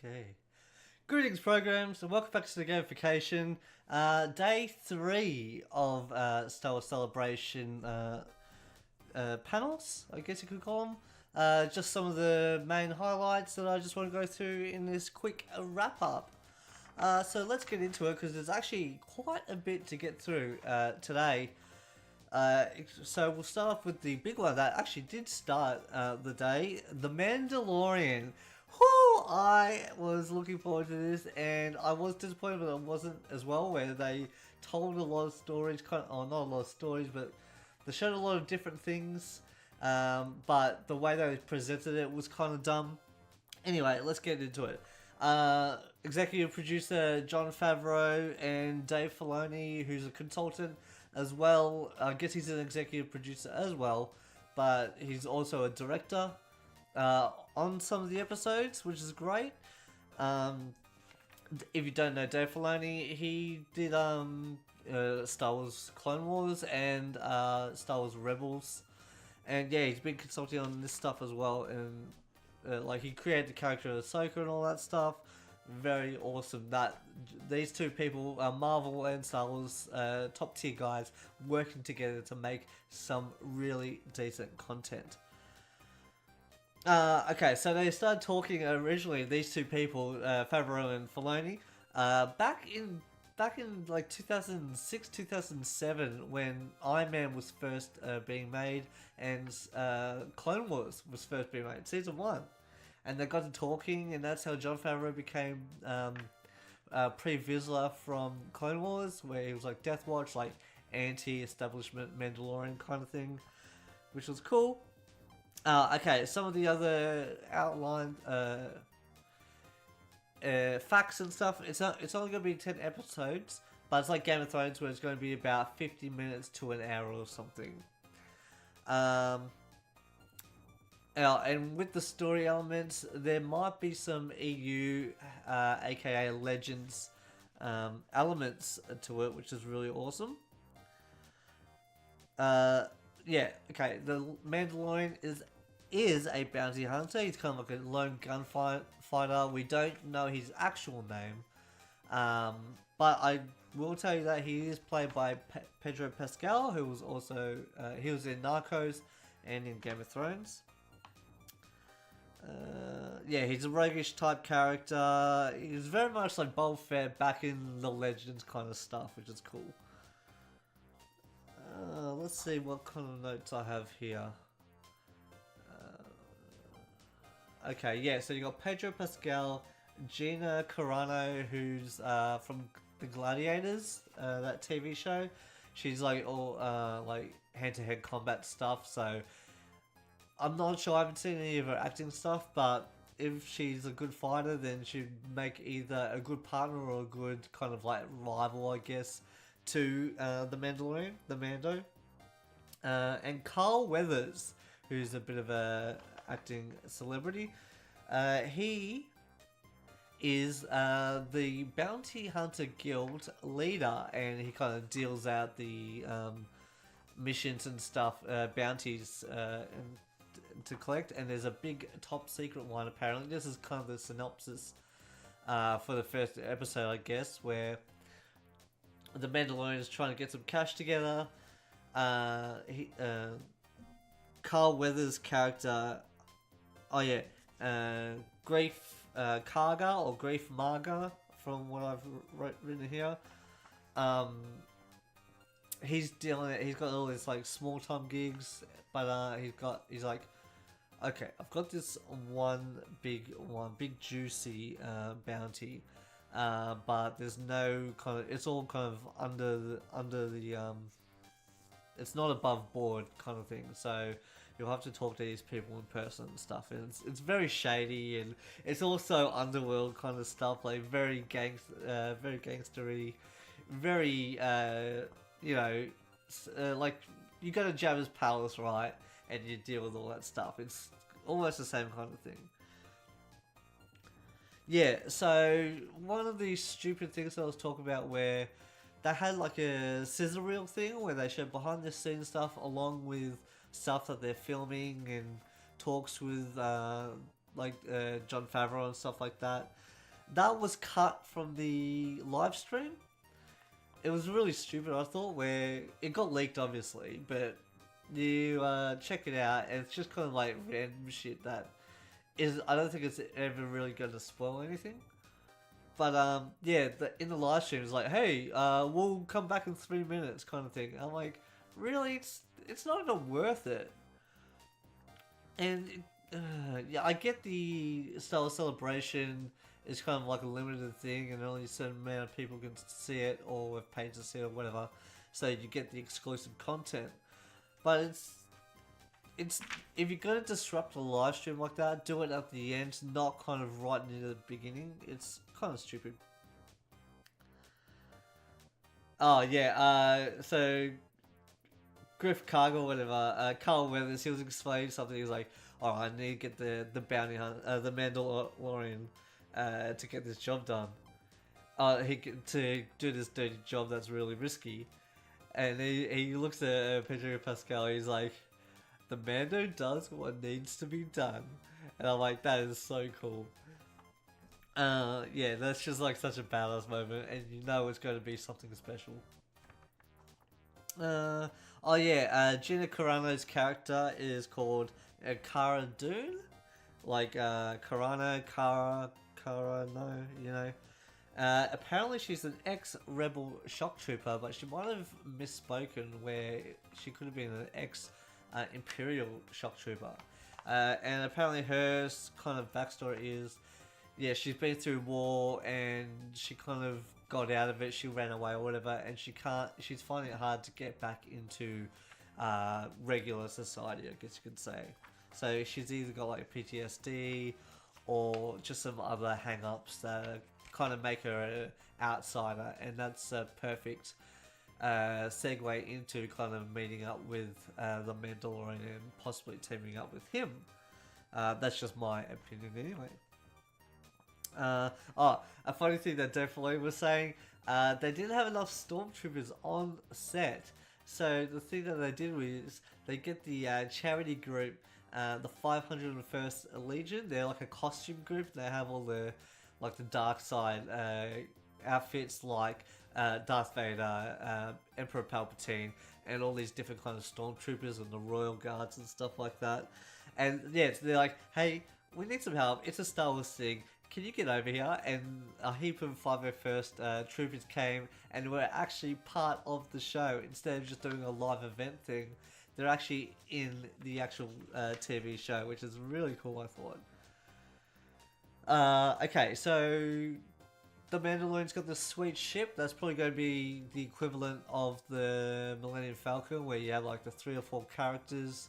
Okay. Greetings, programs, and welcome back to the gamification. Day 3 of Star Wars Celebration panels, I guess you could call them. Just some of the main highlights that I just want to go through in this quick wrap up. So let's get into it because there's actually quite a bit to get through today. So we'll start off with the big one that actually did start the day, The Mandalorian. Whoo! I was looking forward to this, and I was disappointed that it wasn't as well, where they told a lot of stories, not a lot of stories, but they showed a lot of different things, but the way they presented it was kind of dumb. Anyway, let's get into it. Executive producer Jon Favreau and Dave Filoni, who's a consultant as well. I guess he's an executive producer as well, but he's also a director on some of the episodes, which is great. If you don't know Dave Filoni, he did Star Wars Clone Wars and Star Wars Rebels, and yeah, he's been consulting on this stuff as well. And like he created the character of Ahsoka and all that stuff. Very awesome that these two people, Marvel and Star Wars, top tier guys, working together to make some really decent content. Okay, so they started talking originally, these two people, Favreau and Filoni, back in like 2006, 2007, when Iron Man was first being made and Clone Wars was first being made, season 1. And they got to talking, and that's how Jon Favreau became Pre Vizsla from Clone Wars, where he was like Death Watch, like anti-establishment Mandalorian kind of thing, which was cool. Okay, some of the other outlined facts and stuff. It's only going to be 10 episodes, but it's like Game of Thrones, where it's going to be about 50 minutes to an hour or something. And with the story elements, there might be some EU, aka Legends, elements to it, which is really awesome. Yeah, okay. The Mandalorian is a bounty hunter. He's kind of like a lone gunfighter. We don't know his actual name, but I will tell you that he is played by Pedro Pascal, who was also he was in Narcos and in Game of Thrones. Yeah, he's a roguish type character. He's very much like Boba Fett back in the Legends kind of stuff, which is cool. Let's see what kind of notes I have here. Okay, yeah, so you got Pedro Pascal, Gina Carano, who's from the Gladiators, that TV show. She's like all like hand-to-hand combat stuff, so I'm not sure. I haven't seen any of her acting stuff, but if she's a good fighter, then she'd make either a good partner or a good kind of like rival, I guess, to the Mandalorian, the Mando. And Carl Weathers, who's a bit of a acting celebrity. He is the Bounty Hunter Guild leader, and he kind of deals out the missions and stuff, bounties to collect. And there's a big top secret one, apparently. This is kind of the synopsis for the first episode, I guess, where the Mandalorian is trying to get some cash together. Carl Weathers' character, Grief Karga or Grief Marga, from what I've written here. He's got all these like small time gigs, but he's like, okay, I've got this one big juicy bounty, but there's no kind of, it's all kind of under the it's not above board kind of thing, so you'll have to talk to these people in person and stuff, and it's very shady, and it's also underworld kind of stuff, like very gangstery, very like you go to Jabba's palace, right, and you deal with all that stuff. It's almost the same kind of thing. Yeah, so one of these stupid things I was talking about, where they had like a scissor reel thing where they show behind the scenes stuff along with stuff that they're filming and talks with Jon Favreau and stuff like that. that was cut from the live stream. It was really stupid, I thought, where it got leaked, obviously, but you check it out, and it's just kind of like random shit that is. I don't think it's ever really going to spoil anything. But yeah, in the live stream, it's like, hey, we'll come back in 3 minutes, kind of thing. I'm like, really? It's not even worth it. And yeah, I get the Star Wars Celebration is kind of like a limited thing, and only a certain amount of people can see it, or have paid to see it, or whatever. So you get the exclusive content. But it's if you're gonna disrupt a live stream like that, do it at the end, not kind of right near the beginning. It's kind of stupid. Oh yeah, so Griff Cargill, whatever, Carl Weathers, he was explaining something. He was like, "Oh, I need to get the bounty hunt, the Mandalorian, to get this job done. To do this dirty job that's really risky." And he looks at Pedro Pascal. He's like, "The Mando does what needs to be done," and I'm like, "That is so cool." Yeah, that's just like such a badass moment, and you know it's going to be something special. Oh yeah, Gina Carano's character is called Cara Dune, like Carano, Cara, you know. Apparently she's an ex-rebel shock trooper, but she might have misspoken where she could have been an ex-imperial shock trooper. And apparently her kind of backstory is, yeah, she's been through war and she kind of got out of it. She ran away or whatever, and she's finding it hard to get back into regular society, I guess you could say. So she's either got like PTSD or just some other hang-ups that kind of make her an outsider, and that's a perfect segue into kind of meeting up with the Mandalorian and possibly teaming up with him. That's just my opinion anyway. A funny thing that definitely was saying, they didn't have enough stormtroopers on set. So the thing that they did was they get the charity group, the 501st Legion. They're like a costume group. They have all the dark side outfits, like Darth Vader, Emperor Palpatine, and all these different kind of stormtroopers and the royal guards and stuff like that. And yeah, so they're like, hey, we need some help. It's a Star Wars thing. Can you get over here? And a heap of 501st troopers came and were actually part of the show. Instead of just doing a live event thing, they're actually in the actual TV show, which is really cool, I thought. Okay, so the Mandalorian's got this sweet ship. That's probably going to be the equivalent of the Millennium Falcon, where you have like the 3 or 4 characters,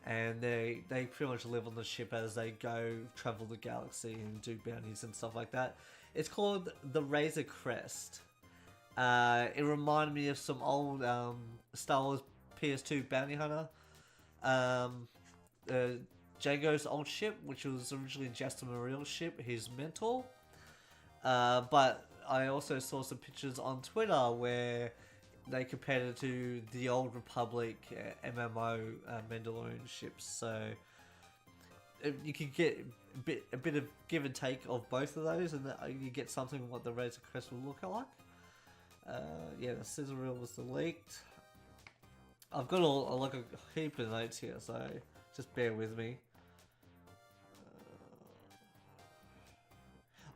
and they pretty much live on the ship as they go travel the galaxy and do bounties and stuff like that. It's called the Razor Crest. It reminded me of some old Star Wars PS2 bounty hunter. Jango's old ship, which was originally Jaster Mariel's ship, his mentor. But I also saw some pictures on Twitter where they compared it to the Old Republic MMO Mandalorian ships. So you can get a bit of give and take of both of those, and you get something what the Razor Crest will look like. Yeah, the scissor reel was leaked. I've got like a heap of notes here, so just bear with me.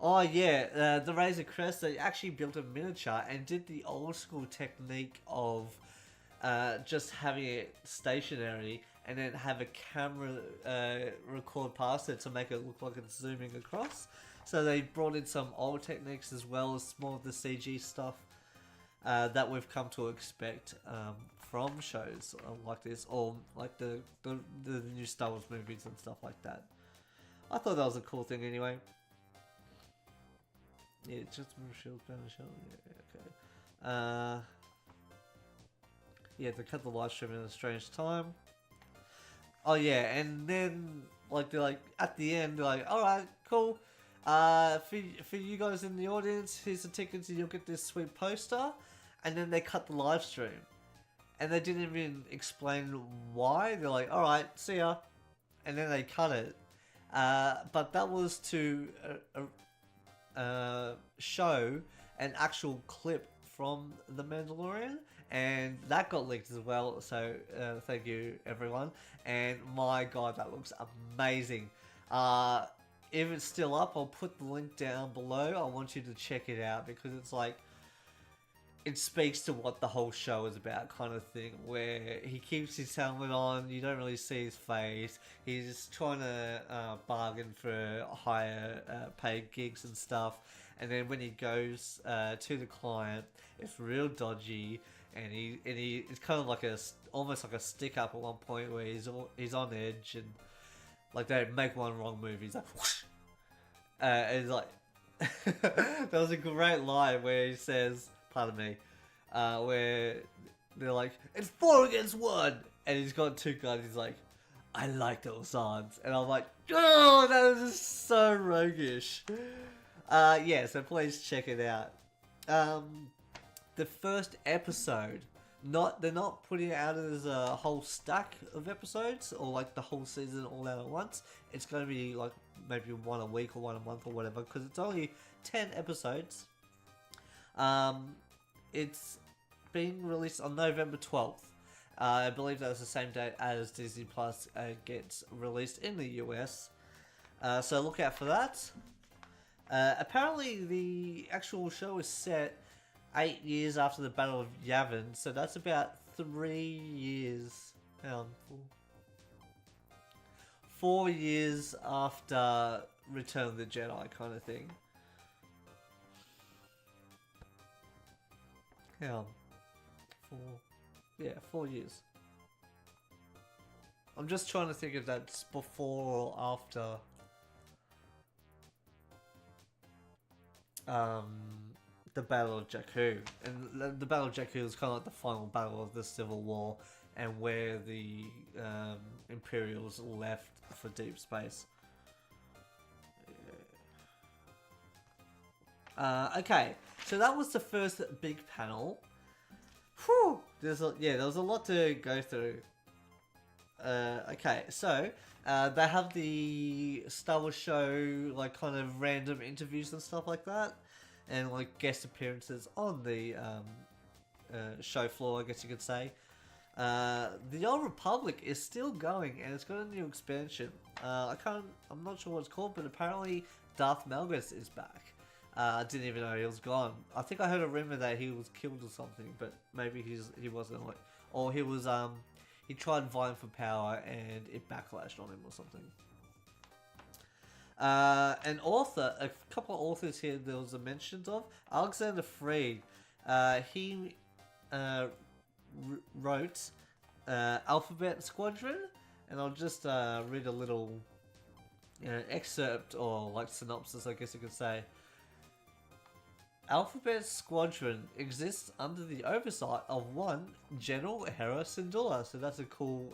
Oh yeah, the Razor Crest, they actually built a miniature and did the old school technique of just having it stationary and then have a camera record past it to make it look like it's zooming across. So they brought in some old techniques as well as more of the CG stuff that we've come to expect from shows like this, or like the new Star Wars movies and stuff like that. I thought that was a cool thing anyway. Yeah, just move shield, banner shield. Yeah, okay. Yeah, they cut the live stream in a strange time. Oh yeah, and then like they're like at the end, they're like, all right, cool. For you guys in the audience, here's the tickets, and you'll get this sweet poster. And then they cut the live stream, and they didn't even explain why. They're like, all right, see ya, and then they cut it. But that was to show an actual clip from The Mandalorian, and that got leaked as well. So thank you everyone. And my god, that looks amazing. If it's still up, I'll put the link down below. I want you to check it out because it's like, it speaks to what the whole show is about, kind of thing, where he keeps his helmet on, you don't really see his face, he's trying to bargain for higher paid gigs and stuff, and then when he goes to the client, it's real dodgy, and it's kind of like almost like a stick up at one point where he's on edge, and like they make one wrong move, he's like whoosh, and it's like there was a great line where he says, pardon me, where they're like, it's 4 against 1, and he's got 2 guns, he's like, I like those odds, and I'm like, oh, that was just so roguish. Yeah, so please check it out. The first episode, they're not putting it out as a whole stack of episodes, or like the whole season all out at once. It's going to be like maybe one a week or one a month or whatever, because it's only 10 episodes. It's being released on November 12th. I believe that was the same date as Disney Plus gets released in the US. So look out for that. Apparently the actual show is set 8 years after the Battle of Yavin, so that's about 3 years. 4 years after Return of the Jedi, kind of thing. 4 years. I'm just trying to think if that's before or after the Battle of Jakku. And the Battle of Jakku is kind of like the final battle of the Civil War, and where the Imperials left for deep space. Okay, so that was the first big panel. Whew, there was a lot to go through. Okay, so they have the Star Wars show, like kind of random interviews and stuff like that, and like guest appearances on the show floor, I guess you could say. The Old Republic is still going, and it's got a new expansion. I'm not sure what it's called, but apparently Darth Malgus is back. I didn't even know he was gone. I think I heard a rumor that he was killed or something, but maybe he wasn't, like, or he was he tried vying for power and it backlashed on him or something. An author, a couple of authors here there was a mention of, Alexander Freed. He wrote Alphabet Squadron, and I'll just read a little excerpt, or like synopsis, I guess you could say. Alphabet Squadron exists under the oversight of one General Hera Syndulla, so that's a cool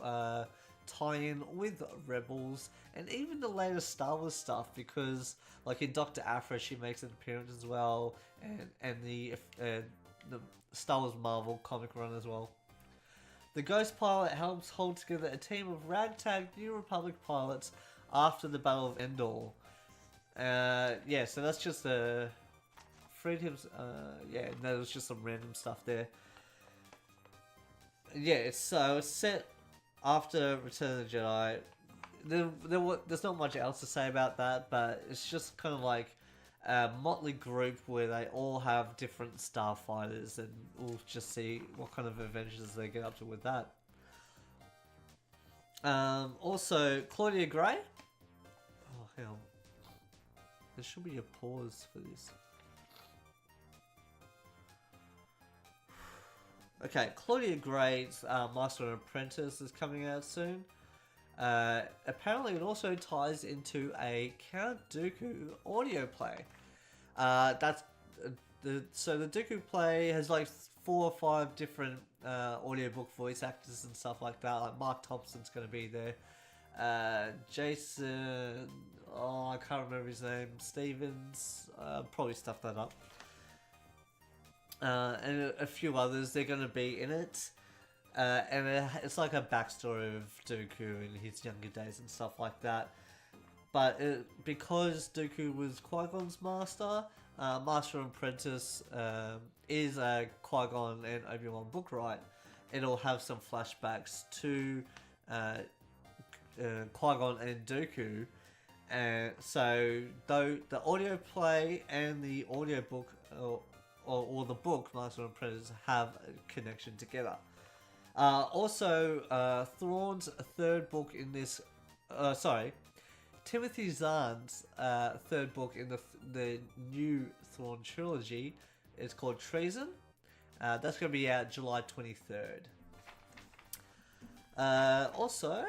tie-in with Rebels, and even the latest Star Wars stuff, because like in Dr. Aphra she makes an appearance as well, and the Star Wars Marvel comic run as well. The Ghost Pilot helps hold together a team of ragtag New Republic pilots after the Battle of Endor. Yeah, so that's just a... yeah, no, there's just some random stuff there. Yeah, it's set after Return of the Jedi. There's not much else to say about that, but it's just kind of like a motley group where they all have different starfighters, and we'll just see what kind of adventures they get up to with that. Also, Claudia Gray. Oh, hell. There should be a pause for this. Okay, Claudia Gray's Master and Apprentice is coming out soon. Apparently it also ties into a Count Dooku audio play. So the Dooku play has like 4 or 5 different audiobook voice actors and stuff like that. Like Mark Thompson's going to be there. Jason, I can't remember his name. Stevens, probably stuffed that up. And a few others, they're going to be in it. And it's like a backstory of Dooku in his younger days and stuff like that. but because Dooku was Qui-Gon's master, Master and Apprentice is a Qui-Gon and Obi-Wan book, right? It'll have some flashbacks to Qui-Gon and Dooku. And so, though the audio play and the audio book, or the book, Master and Apprentice, have a connection together. Also, Thrawn's third book in this... Timothy Zahn's third book in the new Thrawn trilogy is called Treason. That's going to be out July 23rd. Also...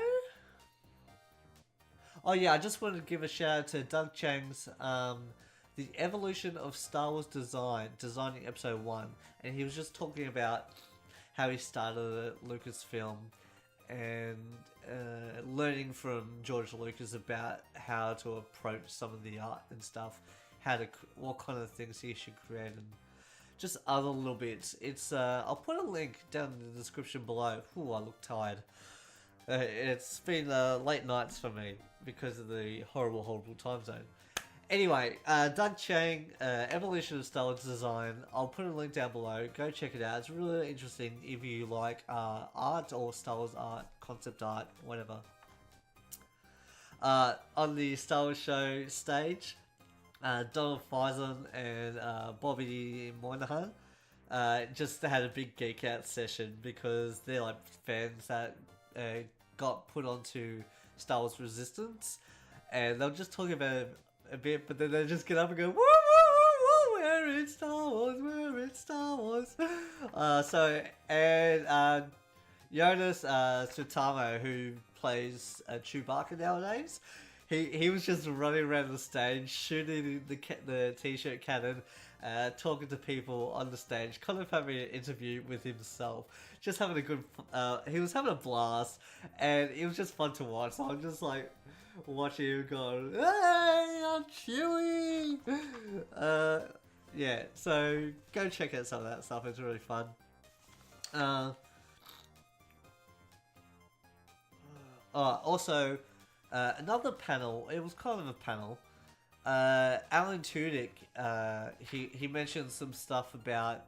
Oh yeah, I just wanted to give a shout out to Doug Chang's The Evolution of Star Wars designing Episode 1. And he was just talking about how he started at Lucasfilm and learning from George Lucas about how to approach some of the art and stuff, what kind of things he should create, and just other little bits. It's I'll put a link down in the description below. Ooh, I look tired. It's been late nights for me because of the horrible time zone. Anyway, Doug Chang, Evolution of Star Wars Design. I'll put a link down below. Go check it out. It's really interesting if you like art or Star Wars art, concept art, whatever. On the Star Wars show stage, Donald Faison and Bobby Moynihan just had a big geek out session because they're like fans that got put onto Star Wars Resistance, and they'll just talk about it a bit, but then they just get up and go, woo, woo, woo, woo, we're in Star Wars, we're in Star Wars. Jonas Sutarmo, who plays Chewbacca nowadays, he was just running around the stage, shooting the t-shirt cannon, talking to people on the stage, kind of having an interview with himself, just having a good, he was having a blast, and it was just fun to watch. So I'm just like watching him going, hey, I'm Chewie! Yeah, so go check out some of that stuff, it's really fun. Also, another panel, it was kind of a panel, Alan Tudyk, he mentioned some stuff about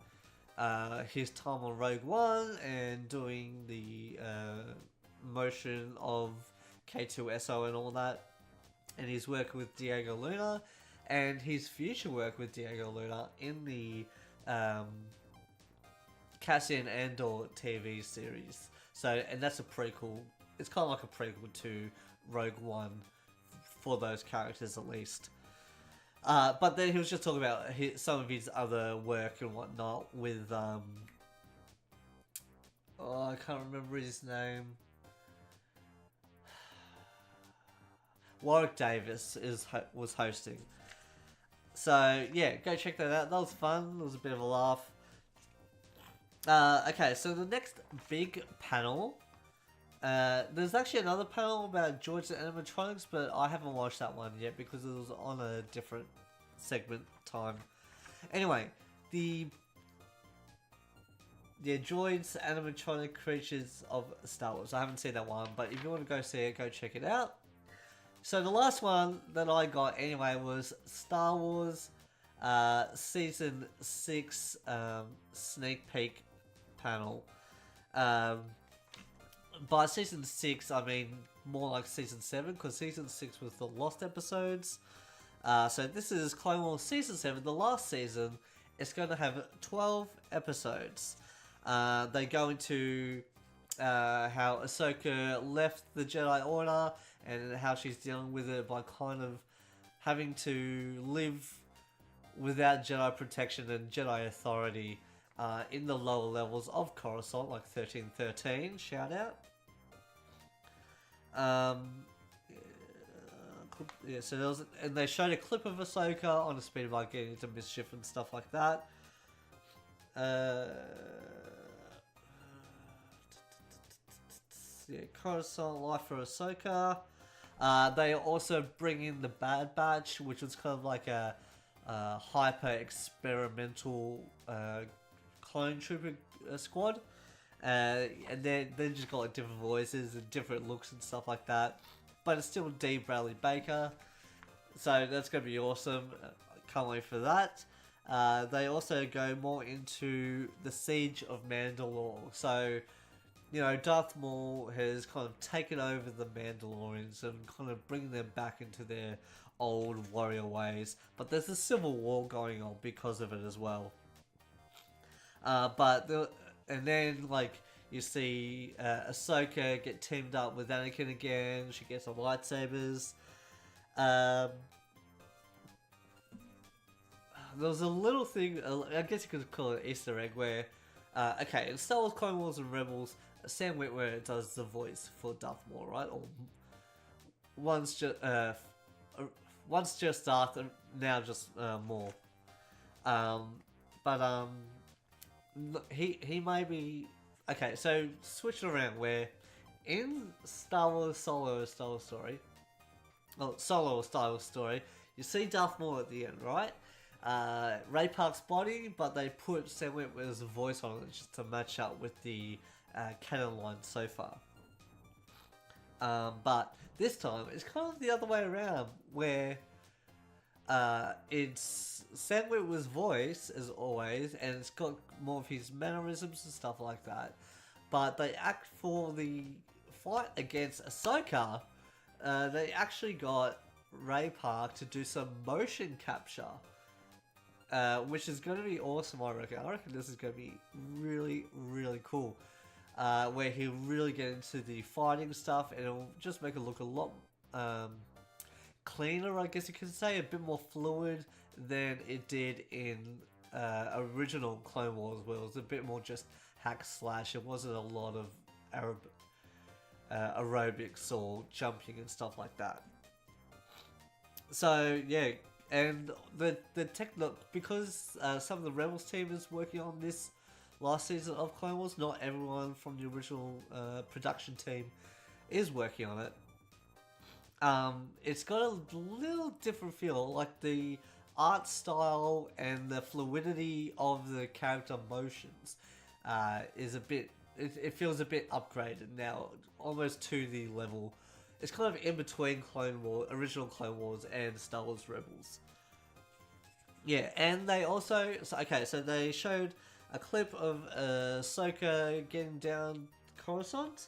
his time on Rogue One and doing the motion of K2SO and all that, and his work with Diego Luna, and his future work with Diego Luna in the Cassian Andor TV series. So, and that's a prequel. It's kind of like a prequel to Rogue One for those characters at least. But then he was just talking about some of his other work and whatnot with, I can't remember his name. Warwick Davis was hosting. So, yeah, go check that out. That was fun. It was a bit of a laugh. Okay, so the next big panel... there's actually another panel about George the Animatronics, but I haven't watched that one yet because it was on a different segment time. Anyway, the Droids Animatronic Creatures of Star Wars. I haven't seen that one, but if you want to go see it, go check it out. So the last one that I got anyway was Star Wars Season 6 sneak peek panel. By Season 6, I mean more like Season 7, because Season 6 was the Lost episodes. So this is Clone Wars Season 7, the last season. It's going to have 12 episodes. They go into how Ahsoka left the Jedi Order and how she's dealing with it by kind of having to live without Jedi protection and Jedi authority in the lower levels of Coruscant, like 1313, shout out. Yeah, so there was, and they showed a clip of Ahsoka on a speeder bike getting into mischief and stuff like that. Yeah, Coruscant Life for Ahsoka. They also bring in the Bad Batch, which was kind of like a hyper experimental clone trooper squad. And they just got like different voices and different looks and stuff like that. but it's still D. Bradley Baker. So that's going to be awesome. Can't wait for that. They also go more into the Siege of Mandalore. So, you know, Darth Maul has kind of taken over the Mandalorians and kind of bringing them back into their old warrior ways. But there's a civil war going on because of it as well. And then, like, you see Ahsoka get teamed up with Anakin again. She gets her lightsabers. There was a little thing, I guess you could call it an Easter egg, where, okay, in Star Wars Clone Wars and Rebels, Sam Witwer does the voice for Darth Maul, right? Or once just Darth, and now just Maul. He may be, okay. So switch it around, where in Star Wars Solo, a Star Wars story, Solo, a Star Wars story, you see Darth Maul at the end, right? Ray Park's body, but they put Sam Witwer's voice on it just to match up with the canon line so far. But this time it's kind of the other way around, where it's Sam Witwer's voice as always, and it's got more of his mannerisms and stuff like that. But they act for the fight against Ahsoka. They actually got Ray Park to do some motion capture. Which is going to be awesome, I reckon. I reckon this is going to be really, really cool. Where he'll really get into the fighting stuff, and it'll just make it look a lot cleaner, I guess you could say. A bit more fluid than it did in original Clone Wars, where it was a bit more just hack slash. It wasn't a lot of aerobics or jumping and stuff like that. So, yeah. And the tech look, because some of the Rebels team is working on this last season of Clone Wars, not everyone from the original production team is working on it. It's got a little different feel, like the art style and the fluidity of the character motions is a bit, it feels a bit upgraded now, almost to the level. It's kind of in between original Clone Wars and Star Wars Rebels. Yeah, and they also, so they showed a clip of Ahsoka getting down Coruscant.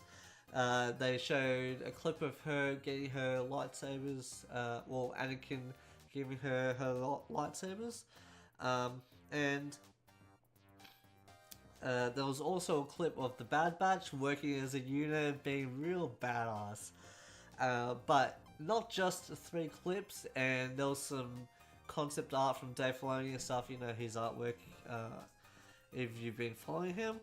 They showed a clip of her getting her lightsabers, well, Anakin giving her lightsabers. And there was also a clip of the Bad Batch working as a unit, being real badass. But not just 3 clips, and there was some concept art from Dave Filoni and stuff, you know, his artwork, if you've been following him.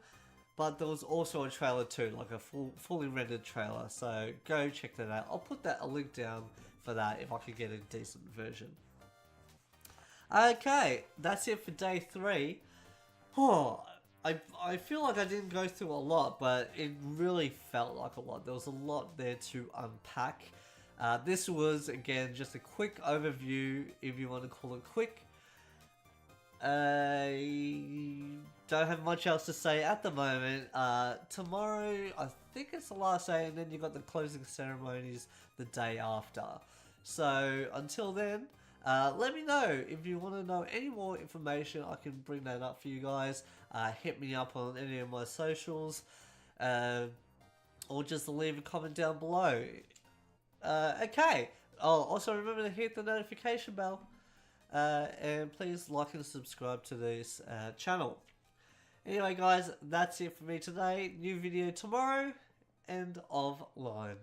But there was also a trailer too, like a fully rendered trailer, so go check that out. I'll put a link down for that if I could get a decent version. Okay, that's it for day 3. Oh, I feel like I didn't go through a lot, but it really felt like a lot. There was a lot there to unpack. This was, again, just a quick overview, if you want to call it quick. I don't have much else to say at the moment. Tomorrow, I think it's the last day, and then you've got the closing ceremonies the day after. So, until then, let me know if you want to know any more information. I can bring that up for you guys. Hit me up on any of my socials, or just leave a comment down below. Okay. Oh, also remember to hit the notification bell, and please like and subscribe to this channel. Anyway, guys, that's it for me today. New video tomorrow, end of line.